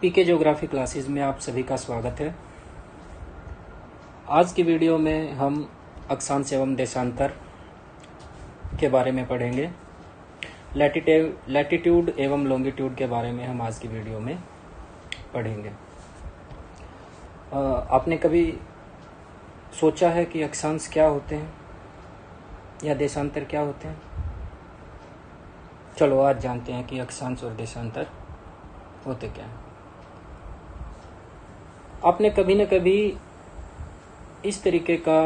पीके geography classes में आप सभी का स्वागत है। आज की वीडियो में हम अक्षांश एवं देशांतर के बारे में पढ़ेंगे। लैटिट्यूड एवं लॉन्गिट्यूड के बारे में हम आज की वीडियो में पढ़ेंगे। आपने कभी सोचा है कि अक्षांश क्या होते हैं या देशांतर क्या होते हैं? चलो आज जानते हैं कि अक्षांश और देशांतर होते क्या हैं। आपने कभी न कभी इस तरीके का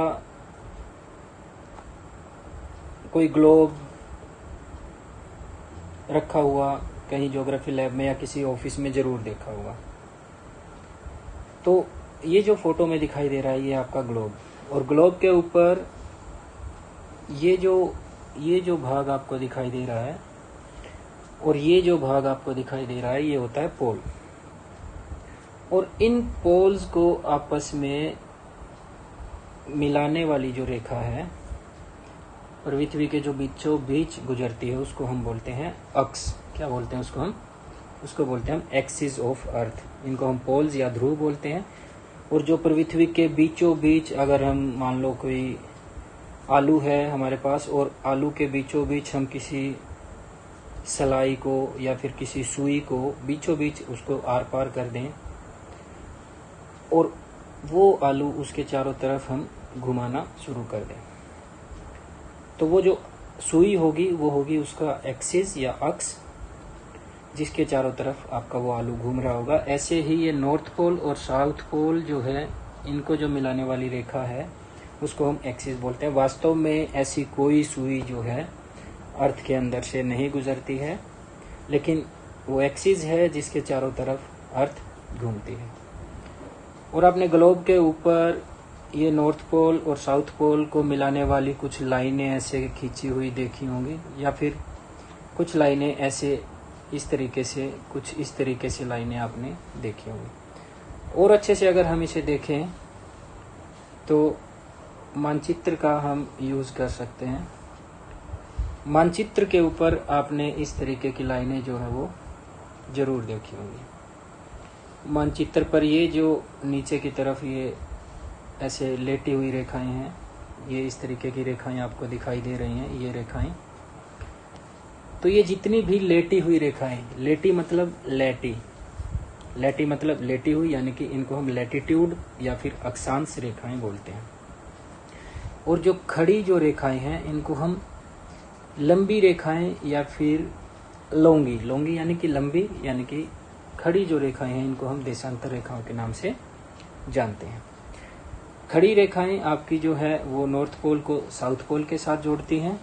कोई ग्लोब रखा हुआ कहीं ज्योग्राफी लैब में या किसी ऑफिस में जरूर देखा होगा। तो ये जो फोटो में दिखाई दे रहा है ये आपका ग्लोब, और ग्लोब के ऊपर ये जो भाग आपको दिखाई दे रहा है और ये जो भाग आपको दिखाई दे रहा है ये होता है पोल। और इन पोल्स को आपस में मिलाने वाली जो रेखा है पृथ्वी के जो बीचों बीच गुजरती है उसको हम बोलते हैं अक्ष। क्या बोलते हैं उसको बोलते हैं हम एक्सिस ऑफ अर्थ। इनको हम पोल्स या ध्रुव बोलते हैं। और जो पृथ्वी के बीचों बीच अगर हम मान लो कोई आलू है हमारे पास और आलू के बीचों बीच हम किसी सलाई को या फिर किसी सुई को बीचों बीच उसको आर पार कर दें और वो आलू उसके चारों तरफ हम घुमाना शुरू कर दें, तो वो जो सुई होगी वो होगी उसका एक्सिस या अक्ष, जिसके चारों तरफ आपका वो आलू घूम रहा होगा। ऐसे ही ये नॉर्थ पोल और साउथ पोल जो है इनको जो मिलाने वाली रेखा है उसको हम एक्सिस बोलते हैं। वास्तव में ऐसी कोई सुई जो है अर्थ के अंदर से नहीं गुजरती है, लेकिन वो एक्सिस है जिसके चारों तरफ अर्थ घूमती है। और आपने ग्लोब के ऊपर ये नॉर्थ पोल और साउथ पोल को मिलाने वाली कुछ लाइनें ऐसे खींची हुई देखी होंगी, या फिर कुछ लाइनें ऐसे इस तरीके से लाइनें आपने देखी होंगी। और अच्छे से अगर हम इसे देखें तो मानचित्र का हम यूज कर सकते हैं। मानचित्र के ऊपर आपने इस तरीके की लाइनें जो है वो जरूर देखी होंगी। मानचित्र पर ये जो नीचे की तरफ ये ऐसे लेटी हुई रेखाएं हैं, ये इस तरीके की रेखाएं आपको दिखाई दे रही हैं, ये रेखाएं। तो ये जितनी भी लेटी हुई रेखाएं, लेटी मतलब लेटी हुई, यानी कि इनको हम लैटिट्यूड या फिर अक्षांश रेखाएं बोलते हैं। और जो खड़ी जो रेखाएं हैं इनको हम लंबी रेखाएं या फिर लॉन्गी यानी कि लंबी यानी कि खड़ी जो रेखाएं हैं इनको हम देशांतर रेखाओं के नाम से जानते हैं। खड़ी रेखाएं आपकी जो है वो नॉर्थ पोल को साउथ पोल के साथ जोड़ती हैं,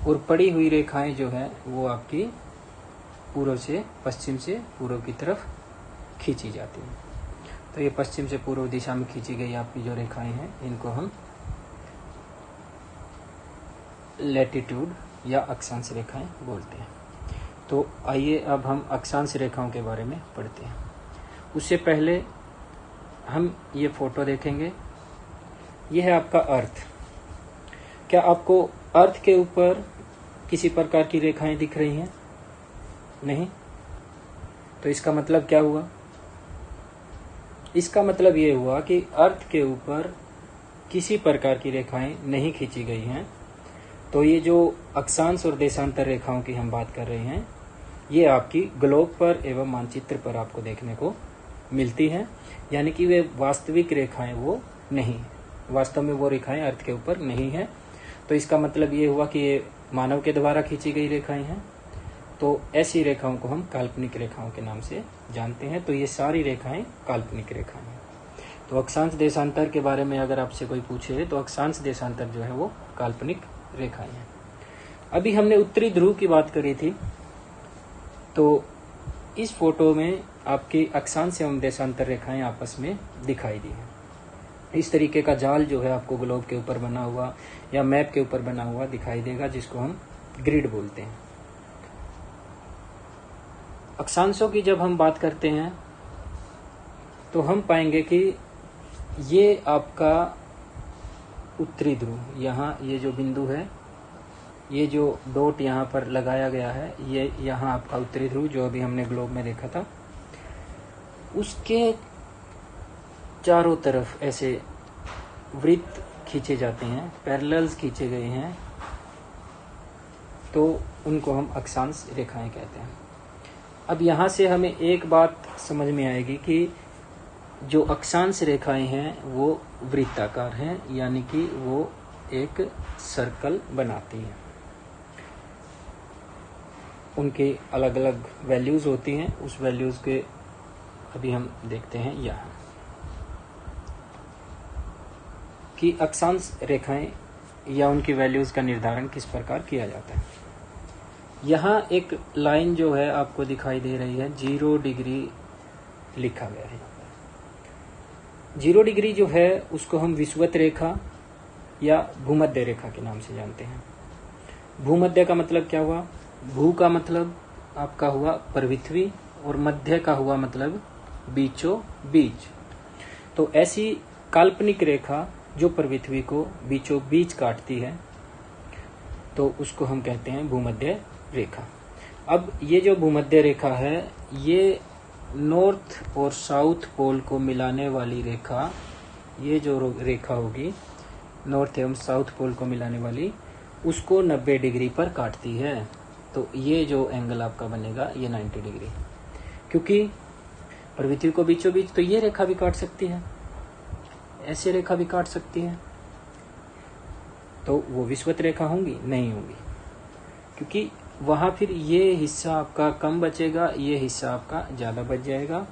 और पड़ी हुई रेखाएं जो है वो आपकी पूर्व से पश्चिम से पूर्व की तरफ खींची जाती हैं। तो ये पश्चिम से पूर्व दिशा में खींची गई आपकी जो रेखाएं हैं इनको हम लैटिट्यूड या अक्षांश रेखाएं बोलते हैं। तो आइए अब हम अक्षांश रेखाओं के बारे में पढ़ते हैं। उससे पहले हम ये फोटो देखेंगे। यह है आपका अर्थ। क्या आपको अर्थ के ऊपर किसी प्रकार की रेखाएं दिख रही हैं? नहीं। तो इसका मतलब क्या हुआ? इसका मतलब ये हुआ कि अर्थ के ऊपर किसी प्रकार की रेखाएं नहीं खींची गई हैं। तो ये जो अक्षांश और देशांतर रेखाओं की हम बात कर रहे हैं ये आपकी ग्लोब पर एवं मानचित्र पर आपको देखने को मिलती हैं, यानी कि वे वास्तविक रेखाएं वो नहीं, वास्तव में वो रेखाएं अर्थ के ऊपर नहीं है। तो इसका मतलब ये हुआ कि ये मानव के द्वारा खींची गई रेखाएं हैं। तो ऐसी रेखाओं को हम काल्पनिक रेखाओं के नाम से जानते हैं। तो ये सारी रेखाएं काल्पनिक रेखाएं हैं। तो अक्षांश देशांतर के बारे में अगर आपसे कोई पूछे तो अक्षांश देशांतर जो है वो काल्पनिक रेखाएं हैं। अभी हमने उत्तरी ध्रुव की बात करी थी, तो इस फोटो में आपकी अक्षांश एवं देशांतर रेखाएं आपस में दिखाई दी हैं। इस तरीके का जाल जो है आपको ग्लोब के ऊपर बना हुआ या मैप के ऊपर बना हुआ दिखाई देगा, जिसको हम ग्रिड बोलते हैं। अक्षांशों की जब हम बात करते हैं तो हम पाएंगे कि ये आपका उत्तरी ध्रुव, यहाँ ये जो बिंदु है, ये जो डॉट यहाँ पर लगाया गया है, ये यहाँ आपका उत्तरी ध्रुव जो अभी हमने ग्लोब में देखा था। उसके चारों तरफ ऐसे वृत्त खींचे जाते हैं, पैरेलल्स खींचे गए हैं, तो उनको हम अक्षांश रेखाएं कहते हैं। अब यहाँ से हमें एक बात समझ में आएगी कि जो अक्षांश रेखाएं हैं वो वृत्ताकार हैं, यानी कि वो एक सर्कल बनाती हैं। उनके अलग अलग वैल्यूज होती हैं, उस वैल्यूज के अभी हम देखते हैं यहाँ कि अक्षांश रेखाएं या उनकी वैल्यूज का निर्धारण किस प्रकार किया जाता है। यहाँ एक लाइन जो है आपको दिखाई दे रही है, 0 डिग्री लिखा गया है। 0 डिग्री जो है उसको हम विषुवत रेखा या भूमध्य रेखा के नाम से जानते हैं। भूमध्य का मतलब क्या हुआ? भू का मतलब आपका हुआ पृथ्वी और मध्य का हुआ मतलब बीचों बीच। तो ऐसी काल्पनिक रेखा जो पृथ्वी को बीचों बीच काटती है तो उसको हम कहते हैं भूमध्य रेखा। अब ये जो भूमध्य रेखा है ये नॉर्थ और साउथ पोल को मिलाने वाली रेखा, ये जो रेखा होगी नॉर्थ एवं साउथ पोल को मिलाने वाली, उसको 90 डिग्री पर काटती है। तो ये जो एंगल आपका बनेगा ये 90 डिग्री, क्योंकि पृथ्वी को बीचों बीच तो ये रेखा भी काट सकती है, ऐसे रेखा भी काट सकती है, तो वो विषुवत रेखा होंगी? नहीं होंगी, क्योंकि वहाँ फिर ये हिस्सा आपका कम बचेगा, ये हिस्सा आपका ज़्यादा बच जाएगा।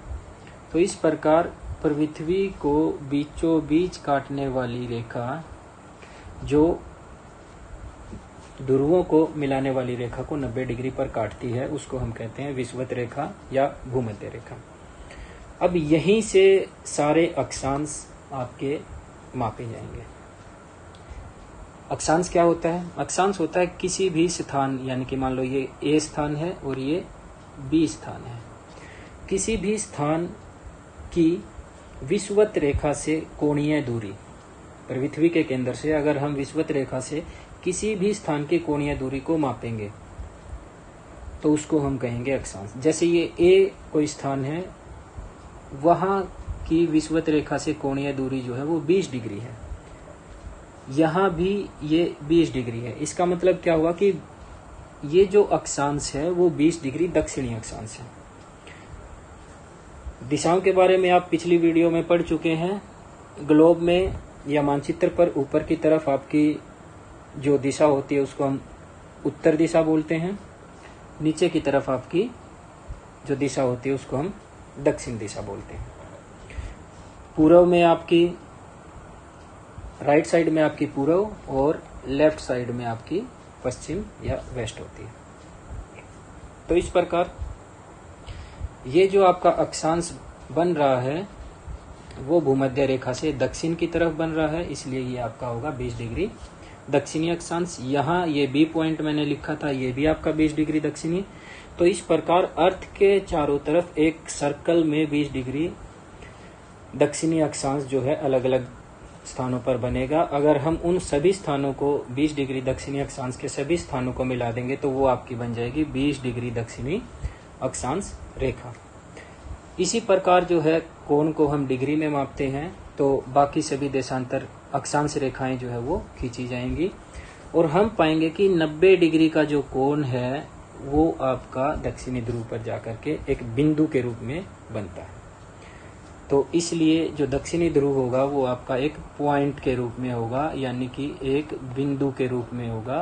तो इस प्रकार पृथ्वी को बीचों बीच काटने वाली रेखा, जो ध्रुवों को मिलाने वाली रेखा को 90 डिग्री पर काटती है, उसको हम कहते हैं विषुवत रेखा या भूमध्य रेखा। अब यहीं से सारे अक्षांश आपके मापे जाएंगे। अक्षांश क्या होता है? अक्षांश होता है किसी भी स्थान, यानी कि मान लो ये ए स्थान है और ये बी स्थान है, किसी भी स्थान की विषुवत रेखा से कोणीय दूरी, पृथ्वी के केंद्र से अगर हम विषुवत रेखा से किसी भी स्थान की कोणीय दूरी को मापेंगे तो उसको हम कहेंगे अक्षांश। जैसे ये ए कोई स्थान है, वहाँ की विषुवत रेखा से कोणीय दूरी जो है वो 20 डिग्री है, यहाँ भी ये 20 डिग्री है। इसका मतलब क्या हुआ कि ये जो अक्षांश है वो 20 डिग्री दक्षिणी अक्षांश है। दिशाओं के बारे में आप पिछली वीडियो में पढ़ चुके हैं। ग्लोब में या मानचित्र पर ऊपर की तरफ आपकी जो दिशा होती है उसको हम उत्तर दिशा बोलते हैं, नीचे की तरफ आपकी जो दिशा होती है उसको हम दक्षिण दिशा बोलते हैं। पूर्व में आपकी, राइट साइड में आपकी पूर्व और लेफ्ट साइड में आपकी पश्चिम या वेस्ट होती है। तो इस प्रकार ये जो आपका अक्षांश बन रहा है वो भूमध्य रेखा से दक्षिण की तरफ बन रहा है, इसलिए ये आपका होगा 20 डिग्री दक्षिणी अक्षांश। यहाँ ये बी पॉइंट मैंने लिखा था, ये भी आपका 20 डिग्री दक्षिणी। तो इस प्रकार अर्थ के चारों तरफ एक सर्कल में 20 डिग्री दक्षिणी अक्षांश जो है अलग अलग स्थानों पर बनेगा। अगर हम उन सभी स्थानों को 20 डिग्री दक्षिणी अक्षांश के सभी स्थानों को मिला देंगे तो वो आपकी बन जाएगी 20 डिग्री दक्षिणी अक्षांश रेखा। इसी प्रकार जो है कोण को हम डिग्री में मापते हैं, तो बाकी सभी देशांतर अक्षांश रेखाएं जो है वो खींची जाएंगी और हम पाएंगे कि 90 डिग्री का जो कोण है वो आपका दक्षिणी ध्रुव पर जाकर के एक बिंदु के रूप में बनता है। तो इसलिए जो दक्षिणी ध्रुव होगा वो आपका एक पॉइंट के रूप में होगा, यानी कि एक बिंदु के रूप में होगा।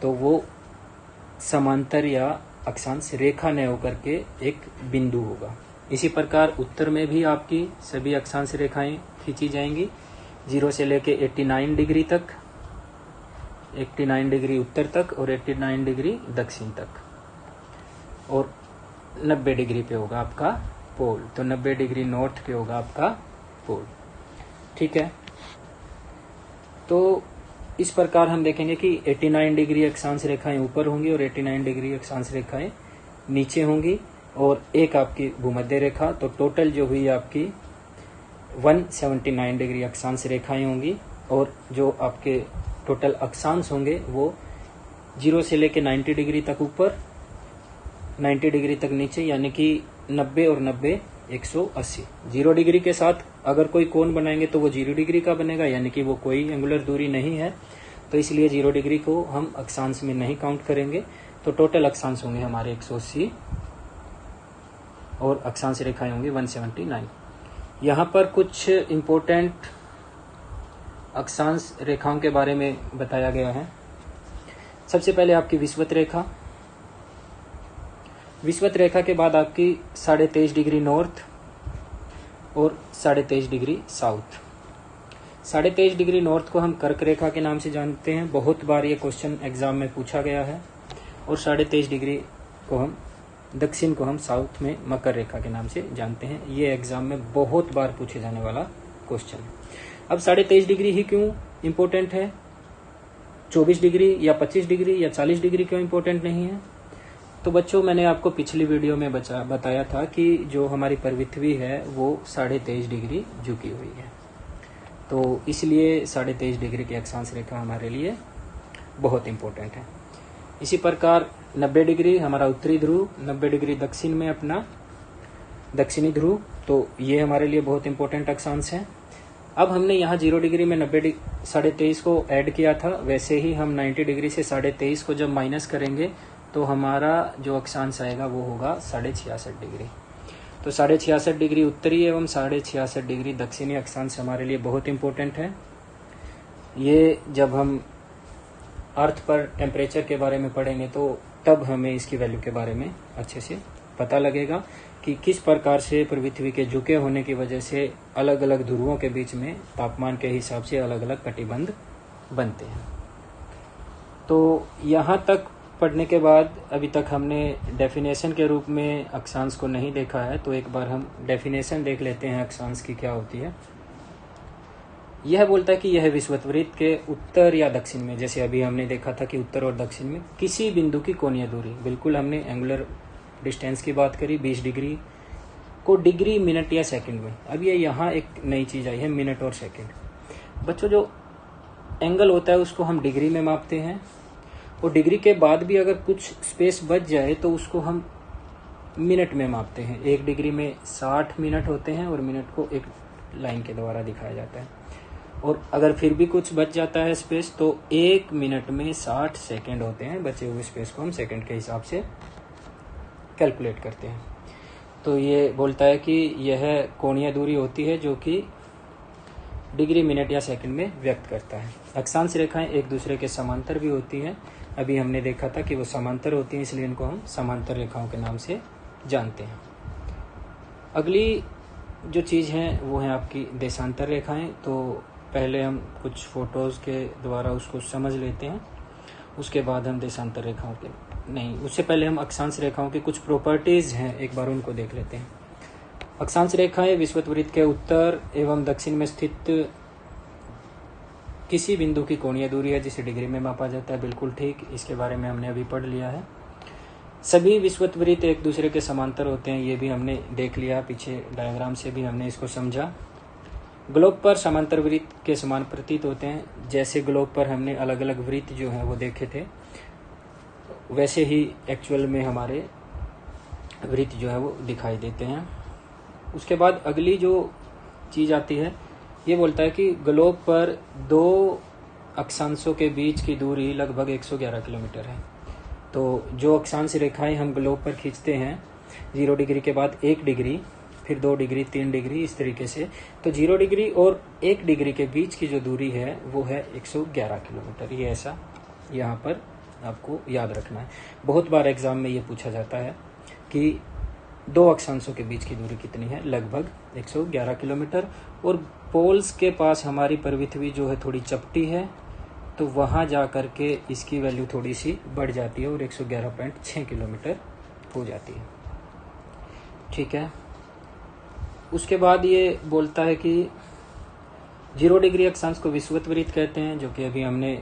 तो वो समांतर या अक्षांश रेखा न होकर के एक बिंदु होगा। इसी प्रकार उत्तर में भी आपकी सभी अक्षांश रेखाएं खींची जाएंगी 0 से लेके 89 डिग्री तक, 89 डिग्री उत्तर तक और 89 डिग्री दक्षिण तक, और 90 डिग्री पे होगा आपका पोल। तो 90 डिग्री नॉर्थ पे होगा आपका पोल। ठीक है, तो इस प्रकार हम देखेंगे कि 89 डिग्री अक्षांश रेखाएं ऊपर होंगी और 89 डिग्री अक्षांश रेखाएं नीचे होंगी और एक आपकी भूमध्य रेखा। तो टोटल जो हुई आपकी 179 डिग्री अक्षांश रेखाएं होंगी और जो आपके टोटल अक्षांश होंगे वो 0 से लेके 90 डिग्री तक ऊपर, 90 डिग्री तक नीचे, यानी कि 90 और 90 180। 0 डिग्री के साथ अगर कोई कोण बनाएंगे तो वो 0 डिग्री का बनेगा, यानी कि वो कोई एंगुलर दूरी नहीं है, तो इसलिए 0 डिग्री को हम अक्षांश में नहीं काउंट करेंगे। तो टोटल अक्षांश होंगे हमारे 180 और अक्षांश रेखाएं होंगी 179। यहाँ पर कुछ इम्पोर्टेंट अक्षांश रेखाओं के बारे में बताया गया है। सबसे पहले आपकी विषुवत रेखा, विषुवत रेखा के बाद आपकी 23.5 डिग्री नॉर्थ और 23.5 डिग्री साउथ। 23.5 डिग्री नॉर्थ को हम कर्क रेखा के नाम से जानते हैं, बहुत बार ये क्वेश्चन एग्जाम में पूछा गया है। और 23.5 डिग्री को हम दक्षिण को हम साउथ में मकर रेखा के नाम से जानते हैं। ये एग्जाम में बहुत बार पूछे जाने वाला क्वेश्चन है। अब 23.5 डिग्री ही क्यों इम्पोर्टेंट है, 24 डिग्री या 25 डिग्री या 40 डिग्री क्यों इम्पोर्टेंट नहीं है? तो बच्चों, मैंने आपको पिछली वीडियो में बताया था कि जो हमारी पृथ्वी है वो 23.5 डिग्री झुकी हुई है, तो इसलिए 23.5 डिग्री की अक्षांश रेखा हमारे लिए बहुत इम्पोर्टेंट है। इसी प्रकार 90 डिग्री हमारा उत्तरी ध्रुव, 90 डिग्री दक्षिण में अपना दक्षिणी ध्रुव, तो ये हमारे लिए बहुत इंपॉर्टेंट अक्षांश है। अब हमने यहाँ 0 डिग्री में 23.5 को ऐड किया था, वैसे ही हम 90 डिग्री से 23.5 को जब माइनस करेंगे तो हमारा जो अक्षांश आएगा वो होगा 66.5 डिग्री। तो 66.5 डिग्री उत्तरी एवं 66.5 डिग्री दक्षिणी अक्षांश हमारे लिए बहुत इंपॉर्टेंट है। ये जब हम अर्थ पर टेम्परेचर के बारे में पढ़ेंगे तो तब हमें इसकी वैल्यू के बारे में अच्छे से पता लगेगा कि किस प्रकार से पृथ्वी के झुके होने की वजह से अलग अलग ध्रुवों के बीच में तापमान के हिसाब से अलग अलग कटिबंध बनते हैं। तो यहाँ तक पढ़ने के बाद अभी तक हमने डेफिनेशन के रूप में अक्षांश को नहीं देखा है, तो एक बार हम डेफिनेशन देख लेते हैं अक्षांश की क्या होती है। यह बोलता है कि यह विषुववृत्त के उत्तर या दक्षिण में, जैसे अभी हमने देखा था कि उत्तर और दक्षिण में किसी बिंदु की कोणीय दूरी, बिल्कुल हमने एंगुलर डिस्टेंस की बात करी 20 डिग्री को डिग्री, मिनट या सेकंड में। अब ये यहाँ एक नई चीज़ आई है, मिनट और सेकंड। बच्चों, जो एंगल होता है उसको हम डिग्री में मापते हैं, और डिग्री के बाद भी अगर कुछ स्पेस बच जाए तो उसको हम मिनट में मापते हैं। 1 डिग्री में 60 मिनट होते हैं और मिनट को एक लाइन के द्वारा दिखाया जाता है। और अगर फिर भी कुछ बच जाता है स्पेस तो 1 मिनट में 60 सेकंड होते हैं। बचे हुए स्पेस को हम सेकंड के हिसाब से कैलकुलेट करते हैं। तो ये बोलता है कि यह कोणीय दूरी होती है जो कि डिग्री, मिनट या सेकंड में व्यक्त करता है। अक्षांश रेखाएं एक दूसरे के समांतर भी होती हैं। अभी हमने देखा था कि वो समांतर होती हैं, इसलिए इनको हम समांतर रेखाओं के नाम से जानते हैं। अगली जो चीज़ है वो है आपकी देशांतर रेखाएं। तो पहले हम कुछ फोटोज़ के द्वारा उसको समझ लेते हैं, उसके बाद हम देशांतर रेखाओं के उससे पहले हम अक्षांश रेखाओं की कुछ प्रॉपर्टीज़ हैं, एक बार उनको देख लेते हैं। अक्षांश रेखाएं विषुववृत्त के उत्तर एवं दक्षिण में स्थित किसी बिंदु की कोणीय दूरी है जिसे डिग्री में मापा जाता है। बिल्कुल ठीक, इसके बारे में हमने अभी पढ़ लिया है। सभी विषुववृत्त एक दूसरे के समांतर होते हैं, ये भी हमने देख लिया, पीछे डायग्राम से भी हमने इसको समझा। ग्लोब पर समांतर वृत्त के समान प्रतीत होते हैं। जैसे ग्लोब पर हमने अलग अलग वृत्त जो हैं वो देखे थे, वैसे ही एक्चुअल में हमारे वृत्त जो है वो दिखाई देते हैं। उसके बाद अगली जो चीज़ आती है, ये बोलता है कि ग्लोब पर 2 अक्षांशों के बीच की दूरी लगभग 111 किलोमीटर है। तो जो अक्षांश रेखाएं हम ग्लोब पर खींचते हैं, 0 डिग्री के बाद 1 डिग्री, फिर 2 डिग्री, 3 डिग्री, इस तरीके से, तो 0 डिग्री और 1 डिग्री के बीच की जो दूरी है वो है 111 किलोमीटर। ये ऐसा यहाँ पर आपको याद रखना है। बहुत बार एग्जाम में ये पूछा जाता है कि 2 अक्षांशों के बीच की दूरी कितनी है, लगभग 111 किलोमीटर। और पोल्स के पास हमारी पृथ्वी जो है थोड़ी चपटी है, तो वहाँ जा कर के इसकी वैल्यू थोड़ी सी बढ़ जाती है और 111.6 किलोमीटर हो जाती है। ठीक है। उसके बाद ये बोलता है कि 0 डिग्री अक्षांश को विषुववृत्त कहते हैं, जो कि अभी हमने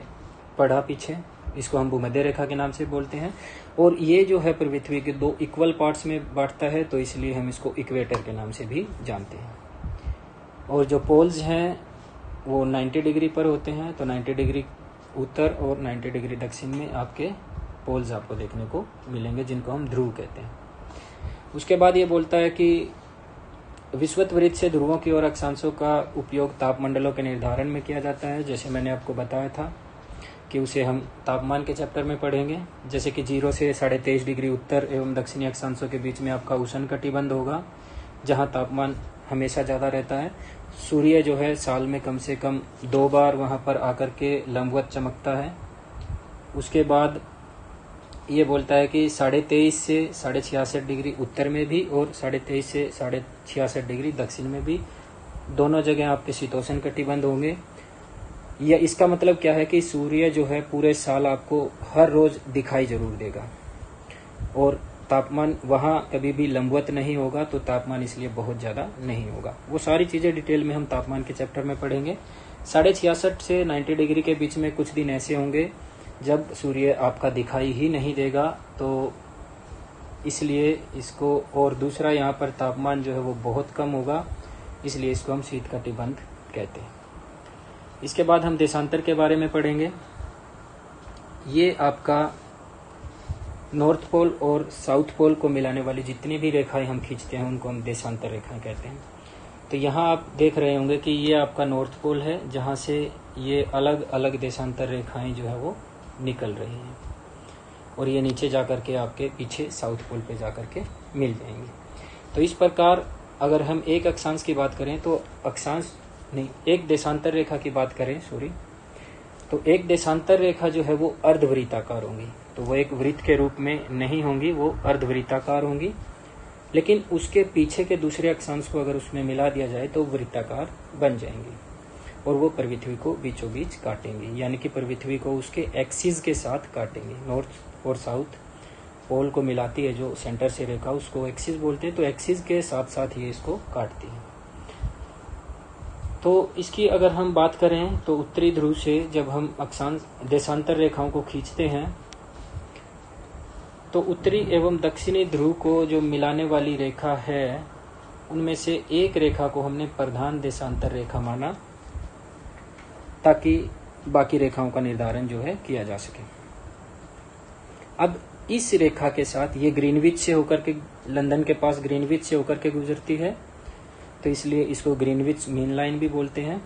पढ़ा पीछे। इसको हम भूमध्य रेखा के नाम से बोलते हैं। और ये जो है पृथ्वी के 2 इक्वल पार्ट्स में बांटता है, तो इसलिए हम इसको इक्वेटर के नाम से भी जानते हैं। और जो पोल्स हैं वो 90 डिग्री पर होते हैं, तो 90 डिग्री उत्तर और 90 डिग्री दक्षिण में आपके पोल्स आपको देखने को मिलेंगे, जिनको हम ध्रुव कहते हैं। उसके बाद ये बोलता है कि विषुवत से ध्रुवों की ओर अक्षांशों का उपयोग तापमंडलों के निर्धारण में किया जाता है। जैसे मैंने आपको बताया था कि उसे हम तापमान के चैप्टर में पढ़ेंगे। जैसे कि 0 से 23.5 डिग्री उत्तर एवं दक्षिणी अक्षांशों के बीच में आपका उष्णकटिबंध होगा, जहाँ तापमान हमेशा ज़्यादा रहता है। सूर्य जो है साल में कम से कम 2 बार वहाँ पर आकर के लंबवत चमकता है। उसके बाद ये बोलता है कि 23.5 से 66.5 डिग्री उत्तर में भी और 23.5 से 66.5 डिग्री दक्षिण में भी, दोनों जगह आपके शीतोष्ण कटिबंध होंगे। या इसका मतलब क्या है कि सूर्य जो है पूरे साल आपको हर रोज दिखाई जरूर देगा और तापमान वहाँ कभी भी लंबवत नहीं होगा, तो तापमान इसलिए बहुत ज़्यादा नहीं होगा। वो सारी चीज़ें डिटेल में हम तापमान के चैप्टर में पढ़ेंगे। 66.5 से 90 डिग्री के बीच में कुछ दिन ऐसे होंगे जब सूर्य आपका दिखाई ही नहीं देगा, तो इसलिए इसको, और दूसरा यहाँ पर तापमान जो है वो बहुत कम होगा, इसलिए इसको हम शीतकटिबंध कहते हैं। इसके बाद हम देशांतर के बारे में पढ़ेंगे। ये आपका नॉर्थ पोल और साउथ पोल को मिलाने वाली जितनी भी रेखाएं हम खींचते हैं उनको हम देशांतर रेखाएं कहते हैं। तो यहाँ आप देख रहे होंगे कि ये आपका नॉर्थ पोल है, जहाँ से ये अलग अलग देशांतर रेखाएं जो है वो निकल रही हैं और ये नीचे जाकर के आपके पीछे साउथ पोल पे जाकर के मिल जाएंगे। तो इस प्रकार अगर हम एक अक्षांश की बात करें तो एक देशांतर रेखा की बात करें तो एक देशांतर रेखा जो है वो अर्धवृत्ताकार होंगी। तो वो एक वृत्त के रूप में नहीं होंगी, वो अर्धवृत्ताकार होंगी, लेकिन उसके पीछे के दूसरे अक्षांश को अगर उसमें मिला दिया जाए तो वृत्ताकार बन जाएंगी और वो पृथ्वी को बीचों बीच काटेंगी, यानी कि पृथ्वी को उसके एक्सिस के साथ काटेंगे। नॉर्थ और साउथ पोल को मिलाती है जो सेंटर से रेखा, उसको एक्सिस बोलते हैं। तो एक्सिस के साथ साथ ये इसको काटती है। तो इसकी अगर हम बात करें तो उत्तरी ध्रुव से जब हम अक्षांश देशांतर रेखाओं को खींचते हैं तो उत्तरी एवं दक्षिणी ध्रुव को जो मिलाने वाली रेखा है उनमें से एक रेखा को हमने प्रधान देशांतर रेखा माना, ताकि बाकी रेखाओं का निर्धारण जो है किया जा सके। अब इस रेखा के साथ ये ग्रीनविच से होकर के, लंदन के पास ग्रीनविच से होकर के गुजरती है, तो इसलिए इसको ग्रीनविच मीन लाइन भी बोलते हैं।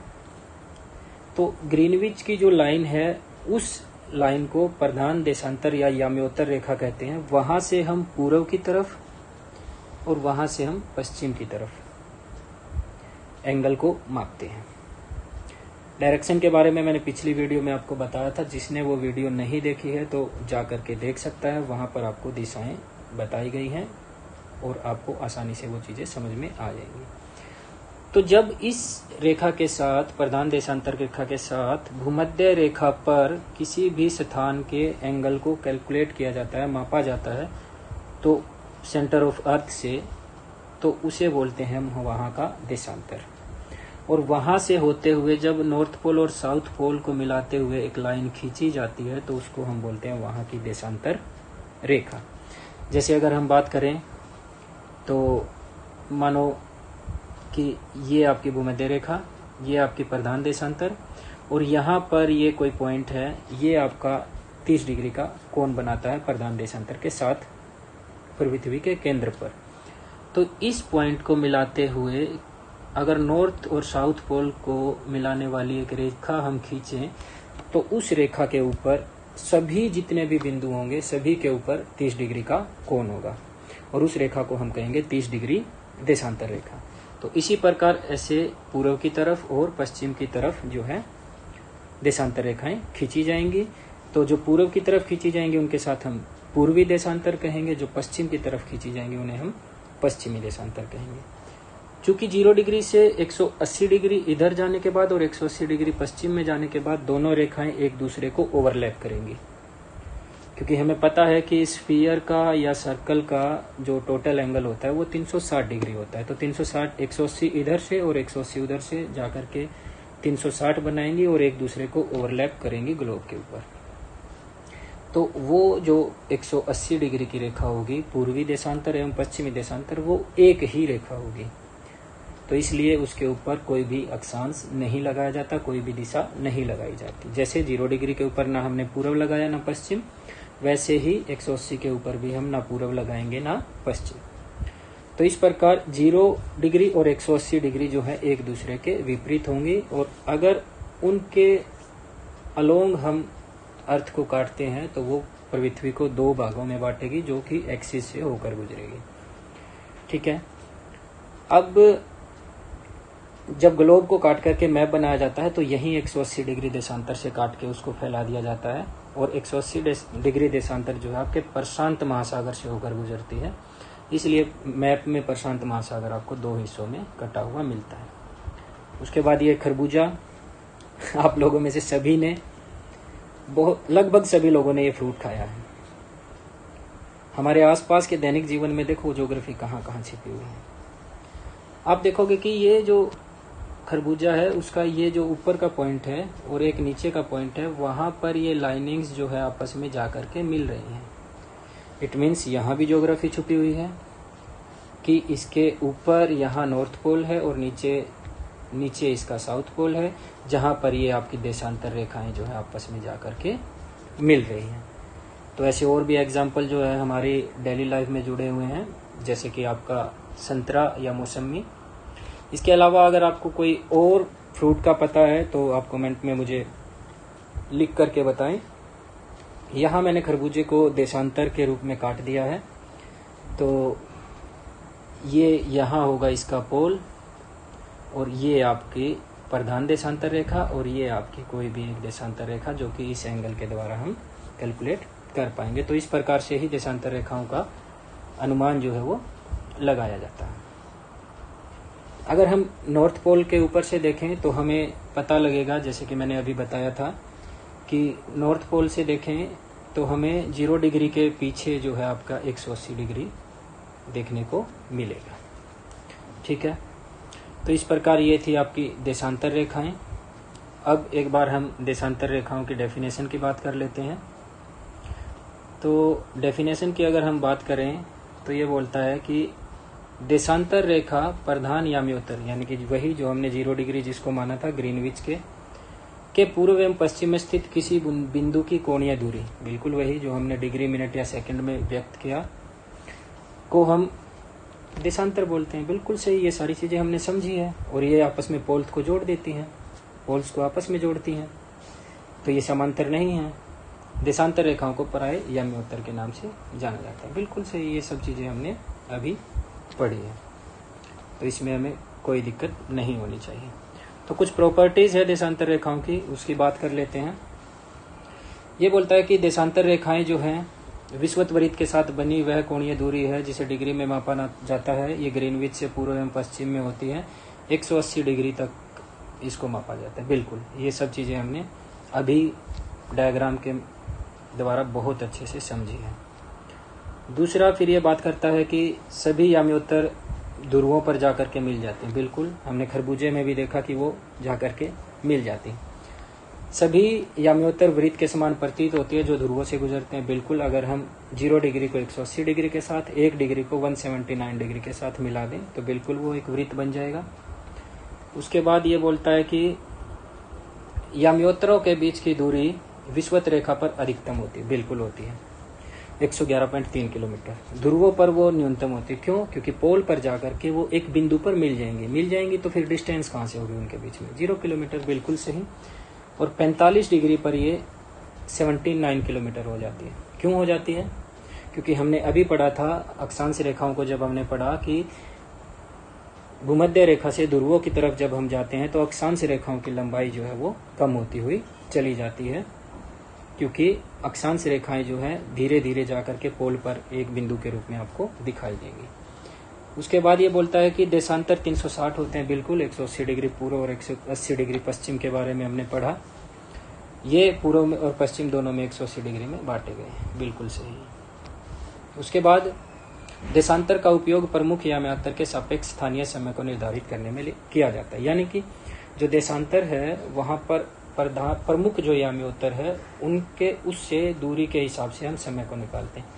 तो ग्रीनविच की जो लाइन है उस लाइन को प्रधान देशांतर या याम्योत्तर रेखा कहते हैं। वहां से हम पूर्व की तरफ और वहां से हम पश्चिम की तरफ एंगल को मापते हैं। डायरेक्शन के बारे में मैंने पिछली वीडियो में आपको बताया था, जिसने वो वीडियो नहीं देखी है तो जा करके देख सकता है। वहां पर आपको दिशाएं बताई गई हैं और आपको आसानी से वो चीजें समझ में आ जाएंगी। तो जब इस रेखा के साथ, प्रधान देशांतर रेखा के साथ भूमध्य रेखा पर किसी भी स्थान के एंगल को कैलकुलेट किया जाता है, मापा जाता है, तो सेंटर ऑफ अर्थ से, तो उसे बोलते हैं हम वहाँ का देशांतर। और वहाँ से होते हुए जब नॉर्थ पोल और साउथ पोल को मिलाते हुए एक लाइन खींची जाती है तो उसको हम बोलते हैं वहाँ की देशांतर रेखा। जैसे अगर हम बात करें तो मानो कि ये आपकी भूमध्य रेखा, ये आपकी प्रधान देशांतर, और यहाँ पर ये कोई पॉइंट है, ये आपका 30 डिग्री का कोण बनाता है प्रधान देशांतर के साथ पृथ्वी के केंद्र पर। तो इस पॉइंट को मिलाते हुए अगर नॉर्थ और साउथ पोल को मिलाने वाली एक रेखा हम खींचें तो उस रेखा के ऊपर सभी जितने भी बिंदु होंगे सभी के ऊपर 30 डिग्री का कोण होगा और उस रेखा को हम कहेंगे 30 डिग्री देशांतर रेखा। तो इसी प्रकार ऐसे पूर्व की तरफ और पश्चिम की तरफ जो है देशांतर रेखाएं खींची जाएंगी। तो जो पूर्व की तरफ खींची जाएंगी उनके साथ हम पूर्वी देशांतर कहेंगे, जो पश्चिम की तरफ खींची जाएंगी उन्हें हम पश्चिमी देशांतर कहेंगे। चूंकि 0 डिग्री से 180 डिग्री इधर जाने के बाद और 180 डिग्री पश्चिम में जाने के बाद दोनों रेखाएं एक दूसरे को ओवरलैप करेंगी, क्योंकि हमें पता है कि स्फीयर का या सर्कल का जो टोटल एंगल होता है वो 360 डिग्री होता है। तो 360, 180 इधर से और 180 उधर से जाकर के 360 बनाएंगी और एक दूसरे को ओवरलैप करेंगी ग्लोब के ऊपर। तो वो जो 180 डिग्री की रेखा होगी पूर्वी देशांतर एवं पश्चिमी देशांतर, वो एक ही रेखा होगी। तो इसलिए उसके ऊपर कोई भी अक्षांश नहीं लगाया जाता, कोई भी दिशा नहीं लगाई जाती। जैसे 0 डिग्री के ऊपर ना हमने पूर्व लगाया ना पश्चिम, वैसे ही 180 के ऊपर भी हम ना पूर्व लगाएंगे ना पश्चिम। तो इस प्रकार 0 डिग्री और 180 डिग्री जो है एक दूसरे के विपरीत होंगी, और अगर उनके अलोंग हम अर्थ को काटते हैं तो वो पृथ्वी को 2 भागों में बांटेगी, जो कि एक्सिस से होकर गुजरेगी। ठीक है। अब जब ग्लोब को काट करके मैप बनाया जाता है तो यही 180 डिग्री देशांतर से काट के उसको फैला दिया जाता है, और 180 डिग्री देशांतर जो है आपके प्रशांत महासागर से होकर गुजरती है, इसलिए मैप में प्रशांत महासागर आपको 2 हिस्सों में कटा हुआ मिलता है। उसके बाद ये खरबूजा, आप लोगों में से सभी ने, लगभग सभी लोगों ने ये फ्रूट खाया है। हमारे आसपास के दैनिक जीवन में देखो ज्योग्राफी कहाँ कहाँ छिपी हुई है। आप देखोगे कि ये जो खरबूजा है उसका ये जो ऊपर का पॉइंट है और एक नीचे का पॉइंट है, वहाँ पर ये लाइनिंग्स जो है आपस में जा करके मिल रही हैं। इट मीन्स यहाँ भी ज्योग्राफी छुपी हुई है कि इसके ऊपर यहाँ नॉर्थ पोल है और नीचे इसका साउथ पोल है, जहाँ पर ये आपकी देशांतर रेखाएं जो है आपस में जा करके मिल रही हैं। तो ऐसे और भी एग्जाम्पल जो है हमारी डेली लाइफ में जुड़े हुए हैं, जैसे कि आपका संतरा या मौसमी। इसके अलावा अगर आपको कोई और फ्रूट का पता है तो आप कमेंट में मुझे लिख करके बताएं। यहाँ मैंने खरबूजे को देशांतर के रूप में काट दिया है, तो ये यहाँ होगा इसका पोल, और ये आपकी प्रधान देशांतर रेखा, और ये आपकी कोई भी एक देशांतर रेखा जो कि इस एंगल के द्वारा हम कैलकुलेट कर पाएंगे। तो इस प्रकार से ही देशांतर रेखाओं का अनुमान जो है वो लगाया जाता है। अगर हम नॉर्थ पोल के ऊपर से देखें तो हमें पता लगेगा, जैसे कि मैंने अभी बताया था कि नॉर्थ पोल से देखें तो हमें 0 डिग्री के पीछे जो है आपका 180 डिग्री देखने को मिलेगा। ठीक है। तो इस प्रकार ये थी आपकी देशांतर रेखाएं। अब एक बार हम देशांतर रेखाओं की डेफिनेशन की बात कर लेते हैं। तो डेफिनेशन की अगर हम बात करें तो ये बोलता है कि देशांतर रेखा प्रधान याम्योत्तर, यानी कि वही जो हमने 0 डिग्री जिसको माना था ग्रीनविच के पूर्व एवं पश्चिम में स्थित किसी बिंदु की कोणीय दूरी, बिल्कुल वही जो हमने डिग्री मिनट या सेकंड में व्यक्त किया, को हम देशांतर बोलते हैं। बिल्कुल सही, ये सारी चीजें हमने समझी है, और ये आपस में पोल्स को जोड़ देती हैं, पोल्स को आपस में जोड़ती हैं, तो ये समांतर नहीं है। देशांतर रेखाओं को पराय याम्योत्तर के नाम से जाना जाता है। बिल्कुल सही, ये सब चीजें हमने अभी पढ़ी है, तो इसमें हमें कोई दिक्कत नहीं होनी चाहिए। तो कुछ प्रॉपर्टीज है देशांतर रेखाओं की, उसकी बात कर लेते हैं। ये बोलता है कि देशांतर रेखाएं जो हैं विषुवत वृत्त के साथ बनी वह कोणीय दूरी है जिसे डिग्री में मापा जाता है। ये ग्रीनविच से पूर्व एवं पश्चिम में होती है, 180 डिग्री तक इसको मापा जाता है। बिल्कुल, ये सब चीजें हमने अभी डायग्राम के द्वारा बहुत अच्छे से समझी है। दूसरा फिर ये बात करता है कि सभी याम्योत्तर ध्रुवों पर जाकर के मिल जाते हैं। बिल्कुल, हमने खरबूजे में भी देखा कि वो जाकर के मिल जाती हैं। सभी याम्योत्तर वृत्त के समान प्रतीत होती है जो ध्रुवों से गुजरते हैं। बिल्कुल, अगर हम 0 डिग्री को 180 डिग्री के साथ, 1 डिग्री को 179 डिग्री के साथ मिला दें तो बिल्कुल वो एक वृत्त बन जाएगा। उसके बाद ये बोलता है कि याम्योत्तरों के बीच की दूरी विषुवत रेखा पर अधिकतम होती है। बिल्कुल होती है, 111.3 किलोमीटर। ध्रुवों पर वो न्यूनतम होती है। क्यों? क्योंकि पोल पर जाकर के वो एक बिंदु पर मिल जाएंगी तो फिर डिस्टेंस कहाँ से होगी उनके बीच में? 0 किलोमीटर। बिल्कुल सही। और 45 डिग्री पर ये 79 किलोमीटर हो जाती है। क्यों हो जाती है? क्योंकि हमने अभी पढ़ा था अक्षांश रेखाओं को, जब हमने पढ़ा कि भूमध्य रेखा से ध्रुवों की तरफ जब हम जाते हैं तो अक्षांश रेखाओं की लंबाई जो है वो कम होती हुई चली जाती है, क्योंकि अक्षांश रेखाएं जो है धीरे धीरे जाकर के पोल पर एक बिंदु के रूप में आपको दिखाई देंगी। उसके बाद ये बोलता है कि देशांतर 360 होते हैं। बिल्कुल, 180 डिग्री पूर्व और 180 डिग्री पश्चिम के बारे में हमने पढ़ा। ये पूर्व में और पश्चिम दोनों में 180 डिग्री में बांटे गए हैं। बिल्कुल सही। उसके बाद देशांतर का उपयोग प्रमुख याम्योत्तर के सापेक्ष स्थानीय समय को निर्धारित करने में किया जाता है। यानी कि जो देशांतर है वहाँ पर प्रमुख जो याम्योत्तर है उनके उससे दूरी के हिसाब से हम समय को निकालते हैं।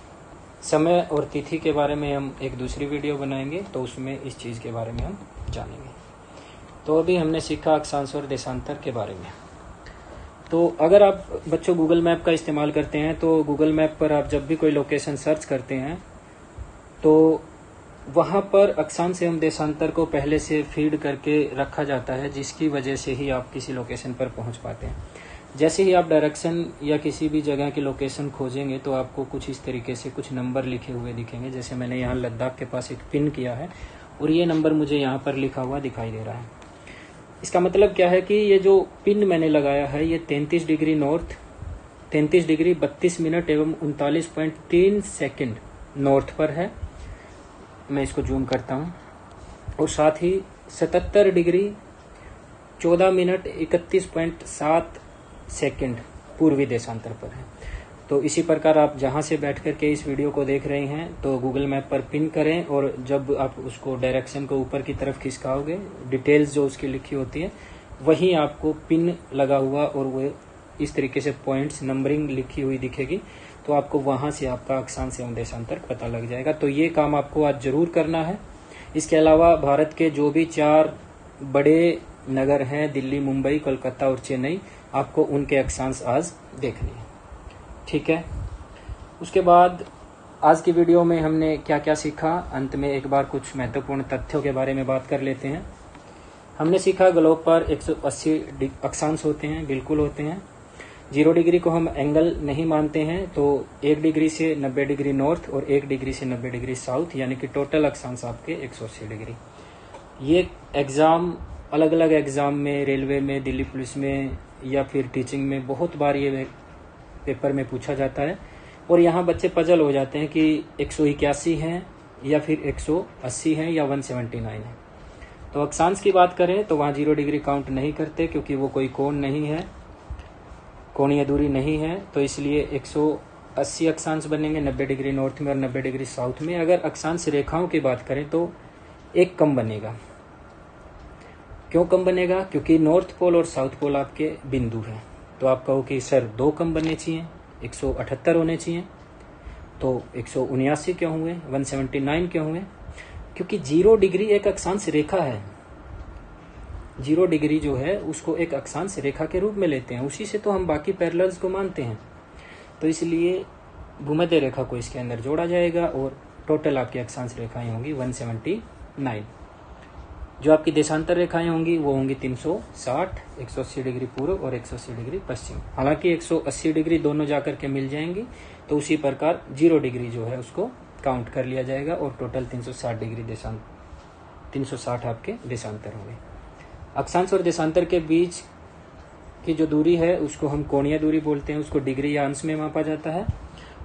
समय और तिथि के बारे में हम एक दूसरी वीडियो बनाएंगे तो उसमें इस चीज़ के बारे में हम जानेंगे। तो अभी हमने सीखा अक्षांश और देशांतर के बारे में। तो अगर आप बच्चों गूगल मैप का इस्तेमाल करते हैं तो गूगल मैप पर आप जब भी कोई लोकेशन सर्च करते हैं तो वहाँ पर अक्षांश एवं देशांतर को पहले से फीड करके रखा जाता है, जिसकी वजह से ही आप किसी लोकेशन पर पहुँच पाते हैं। जैसे ही आप डायरेक्शन या किसी भी जगह की लोकेशन खोजेंगे तो आपको कुछ इस तरीके से कुछ नंबर लिखे हुए दिखेंगे। जैसे मैंने यहाँ लद्दाख के पास एक पिन किया है और ये नंबर मुझे यहाँ पर लिखा हुआ दिखाई दे रहा है। इसका मतलब क्या है कि ये जो पिन मैंने लगाया है ये 33 डिग्री नॉर्थ, 33 डिग्री 32 मिनट एवं 39.3 सेकंड नॉर्थ पर है। मैं इसको जूम करता हूँ। और साथ ही 77 डिग्री 14 मिनट 31.7 सेकंड पूर्वी देशांतर पर है। तो इसी प्रकार आप जहाँ से बैठ कर के इस वीडियो को देख रहे हैं तो गूगल मैप पर पिन करें और जब आप उसको डायरेक्शन को ऊपर की तरफ खिसकाओगे, डिटेल्स जो उसकी लिखी होती है वहीं आपको पिन लगा हुआ और वो इस तरीके से पॉइंट्स नंबरिंग लिखी हुई दिखेगी। तो आपको वहाँ से आपका अक्षांश एवं देशांतर पता लग जाएगा। तो ये काम आपको आज जरूर करना है। इसके अलावा भारत के जो भी 4 बड़े नगर हैं, दिल्ली, मुंबई, कोलकाता और चेन्नई, आपको उनके अक्षांश आज देखने हैं। ठीक है। उसके बाद आज की वीडियो में हमने क्या क्या सीखा, अंत में एक बार कुछ महत्वपूर्ण तथ्यों के बारे में बात कर लेते हैं। हमने सीखा ग्लोब पर 180 अक्षांश होते हैं, बिल्कुल होते हैं। 0 डिग्री को हम एंगल नहीं मानते हैं, तो 1 डिग्री से 90 डिग्री नॉर्थ और 1 डिग्री से 90 डिग्री साउथ, यानी कि टोटल अक्षांश आपके 180 डिग्री। ये एग्ज़ाम अलग अलग एग्ज़ाम में, रेलवे में, दिल्ली पुलिस में या फिर टीचिंग में बहुत बार ये पेपर में पूछा जाता है और यहाँ बच्चे पजल हो जाते हैं कि 181 हैं या फिर 180 हैं या 179 है। तो अक्षांश की बात करें तो वहाँ 0 डिग्री काउंट नहीं करते, क्योंकि वो कोई कोण नहीं है, कोणीय दूरी नहीं है। तो इसलिए 180 अक्षांश बनेंगे 90 डिग्री नॉर्थ में और 90 डिग्री साउथ में। अगर अक्षांश रेखाओं की बात करें तो एक कम बनेगा। क्यों कम बनेगा? क्योंकि नॉर्थ पोल और साउथ पोल आपके बिंदु हैं। तो आप कहो कि सर 2 कम बनने चाहिए, 178 होने चाहिए, तो 179 क्यों हुए, 179 क्यों हुए? क्योंकि 0 डिग्री एक अक्षांश रेखा है। 0 डिग्री जो है उसको एक अक्षांश रेखा के रूप में लेते हैं, उसी से तो हम बाकी पैरेलल्स को मानते हैं। तो इसलिए भूमध्य रेखा को इसके अंदर जोड़ा जाएगा और टोटल आपकी अक्षांश रेखाएं होंगी 179। जो आपकी देशांतर रेखाएं होंगी वो होंगी 360, 180 डिग्री पूर्व और 180 डिग्री पश्चिम। हालांकि 180 डिग्री दोनों जाकर के मिल जाएंगी, तो उसी प्रकार 0 डिग्री जो है उसको काउंट कर लिया जाएगा और टोटल 360 डिग्री 360 आपके देशांतर होंगे। अक्षांश और देशांतर के बीच की जो दूरी है उसको हम कोणीय दूरी बोलते हैं, उसको डिग्री या अंश में मापा जाता है।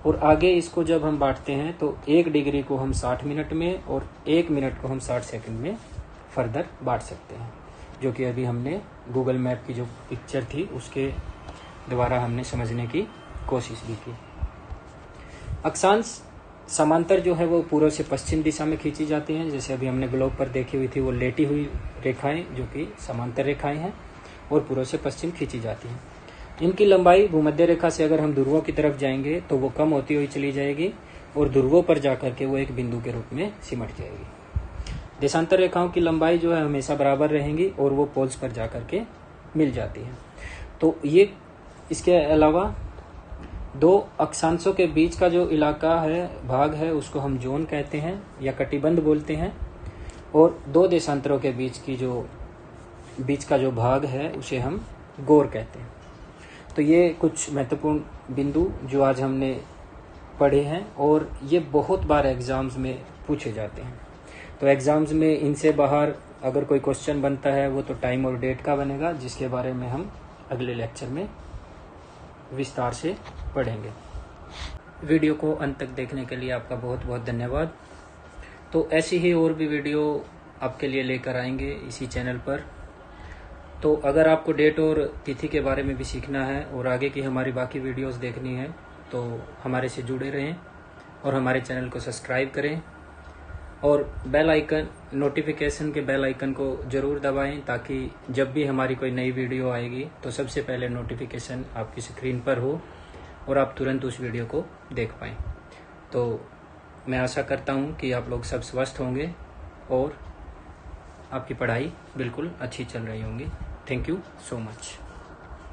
और आगे इसको जब हम बांटते हैं तो 1 डिग्री को हम 60 मिनट में और 1 मिनट को हम 60 सेकंड में फर्दर बांट सकते हैं, जो कि अभी हमने गूगल मैप की जो पिक्चर थी उसके द्वारा हमने समझने की कोशिश भी की। अक्षांश समांतर जो है वो पूर्व से पश्चिम दिशा में खींची जाती हैं। जैसे अभी हमने ग्लोब पर देखी हुई थी वो लेटी हुई रेखाएं जो कि समांतर रेखाएं हैं और पूर्व से पश्चिम खींची जाती हैं। इनकी लंबाई भूमध्य रेखा से अगर हम ध्रुवों की तरफ जाएंगे तो वो कम होती हुई चली जाएगी और ध्रुवों पर जाकर के वो एक बिंदु के रूप में सिमट जाएगी। देशांतर रेखाओं की लंबाई जो है हमेशा बराबर रहेंगी और वो पोल्स पर जाकर के मिल जाती है। तो ये इसके अलावा 2 अक्षांशों के बीच का जो इलाका है, भाग है, उसको हम जोन कहते हैं या कटिबंध बोलते हैं। और 2 देशांतरों के बीच का जो भाग है उसे हम गोर कहते हैं। तो ये कुछ महत्वपूर्ण बिंदु जो आज हमने पढ़े हैं और ये बहुत बार एग्जाम्स में पूछे जाते हैं। तो एग्जाम्स में इनसे बाहर अगर कोई क्वेश्चन बनता है वो तो टाइम और डेट का बनेगा, जिसके बारे में हम अगले लेक्चर में विस्तार से पढ़ेंगे। वीडियो को अंत तक देखने के लिए आपका बहुत बहुत धन्यवाद। तो ऐसी ही और भी वीडियो आपके लिए लेकर आएंगे इसी चैनल पर। तो अगर आपको डेट और तिथि के बारे में भी सीखना है और आगे की हमारी बाकी वीडियोस देखनी है तो हमारे से जुड़े रहें और हमारे चैनल को सब्सक्राइब करें और बेल आइकन, नोटिफिकेशन के बेल आइकन को जरूर दबाएं, ताकि जब भी हमारी कोई नई वीडियो आएगी तो सबसे पहले नोटिफिकेशन आपकी स्क्रीन पर हो और आप तुरंत उस वीडियो को देख पाएं। तो मैं आशा करता हूं कि आप लोग सब स्वस्थ होंगे और आपकी पढ़ाई बिल्कुल अच्छी चल रही होंगी। Thank you so much.